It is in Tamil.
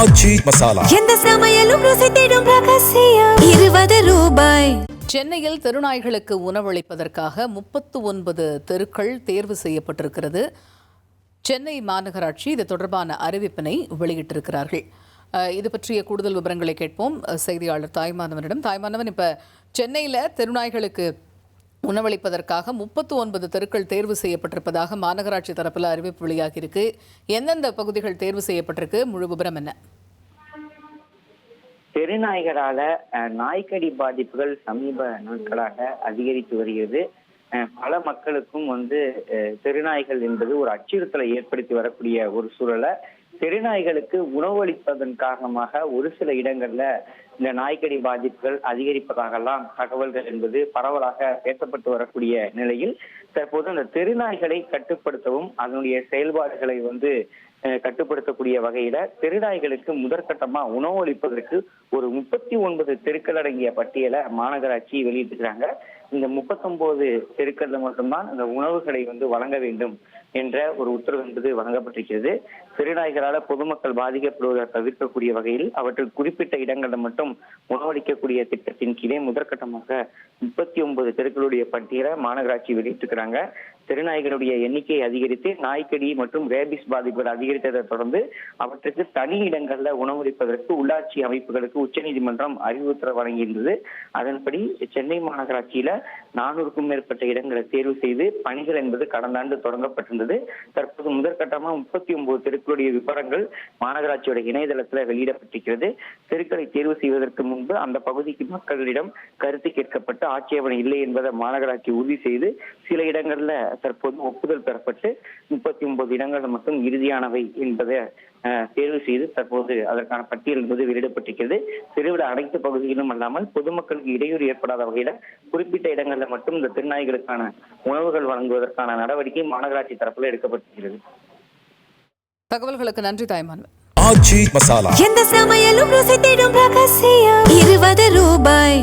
ஆச்சி மசாலா எந்த சமையலும் ருசி தேடும் ரகசியம் 20 ரூபாய். சென்னையில் தெருநாய்களுக்கு உணவளிப்பதற்காக 39 தெருக்கள் தேர்வு செய்யப்பட்டிருக்கிறது. சென்னை மாநகராட்சி இது தொடர்பான அறிவிப்பினை வெளியிட்டிருக்கிறார்கள். இது பற்றிய கூடுதல் விவரங்களை கேட்போம் செய்தியாளர் தாய்மானவனிடம். தாய்மானவன், இப்போ சென்னையில் தெருநாய்களுக்கு உணவளிப்பதற்காக 39 தெருக்கள் தேர்வு செய்யப்பட்டிருப்பதாக மாநகராட்சி தரப்பில் அறிவிப்பு வெளியாகியிருக்கு. எந்தெந்த பகுதிகள் தேர்வு செய்யப்பட்டிருக்கு, முழு விவரம் என்ன? தெருநாய்களால நாய்க்கடி பாதிப்புகள் சமீப நாட்களாக அதிகரித்து வருகிறது. பல மக்களுக்கும் தெருநாய்கள் என்பது ஒரு அச்சுறுத்தலை ஏற்படுத்தி வரக்கூடிய ஒரு சூழலை தெருநாய்களுக்கு உணவளிப்பதன் காரணமாக ஒரு சில இடங்கள்ல இந்த நாய்க்கடி பாதிப்புகள் அதிகரிப்பதாகலாம் தகவல்கள் என்பது பரவலாக பேசப்பட்டு வரக்கூடிய நிலையில் தற்போது அந்த தெருநாய்களை கட்டுப்படுத்தவும் அதனுடைய செயல்பாடுகளை கட்டுப்படுத்தக்கூடிய வகையில தெருநாய்களுக்கு முதற்கட்டமா உணவளிப்பதற்கு ஒரு 39 தெருக்கள் அடங்கிய பட்டியலை மாநகராட்சி வெளியிட்டிருக்கிறாங்க. இந்த 39 தெருக்கள்ல மட்டும்தான் இந்த உணவுகளை வழங்க வேண்டும் என்ற ஒரு உத்தரவு என்பது வழங்கப்பட்டிருக்கிறது. தெருநாய்களால பொதுமக்கள் பாதிக்கப்படுவதை தவிர்க்கக்கூடிய வகையில் அவற்றில் குறிப்பிட்ட இடங்கள்ல மட்டும் உணவளிக்கக்கூடிய திட்டத்தின் கீழே முதற்கட்டமாக 39 தெருக்களுடைய பட்டியலை மாநகராட்சி வெளியிட்டிருக்கிறாங்க. தெருநாய்களுடைய எண்ணிக்கையை அதிகரித்து நாய்க்கடி மற்றும் ரேபிஸ் பாதிப்புகள் அதிகரித்ததை தொடர்ந்து அவற்றுக்கு தனி இடங்கள்ல உணவளிப்பதற்கு உள்ளாட்சி அமைப்புகளுக்கு உச்சநீதிமன்றம் அறிவுறுத்தல் வழங்கியிருந்தது. அதன்படி சென்னை மாநகராட்சியில 400க்கும் மேற்பட்ட இடங்களை தேர்வு செய்து பணிகள் என்பது கடந்த ஆண்டு தொடங்கப்பட்டிருந்தது. தற்போது முதற்கட்டமாக 39 தெருக்களுடைய விவரங்கள் மாநகராட்சியோட இணையதளத்துல வெளியிடப்பட்டிருக்கிறது. தெருக்களை தேர்வு செய்வதற்கு முன்பு அந்த பகுதிக்கு மக்களிடம் கருத்து கேட்கப்பட்டு ஆட்சேபனை இல்லை என்பதை மாநகராட்சி உறுதி செய்து சில இடங்கள்ல தற்போது ஒப்புதல் பெறப்பட்டு 39 இடங்கள் மட்டும் இறுதியானவை என்பதை தேர்வு செய்து தற்போது அதற்கான பட்டியல் என்பது வெளியிடப்பட்டிருக்கிறது. தெருவில் அனைத்து பகுதிகளிலும் அல்லாமல் பொதுமக்களுக்கு இடையூறு ஏற்படாத வகையில குறிப்பிட்ட இடங்கள்ல மட்டும் இந்த திருநாய்களுக்கான உணவுகள் வழங்குவதற்கான நடவடிக்கை மாநகராட்சி தரப்புல எடுக்கப்பட்டிருக்கிறது. தகவல்களுக்கு நன்றி தாய்மான். ஆச்சி மசாலா எந்த சமையலும் ருசி தேடும் ரகசியம் 20 ரூபாய்.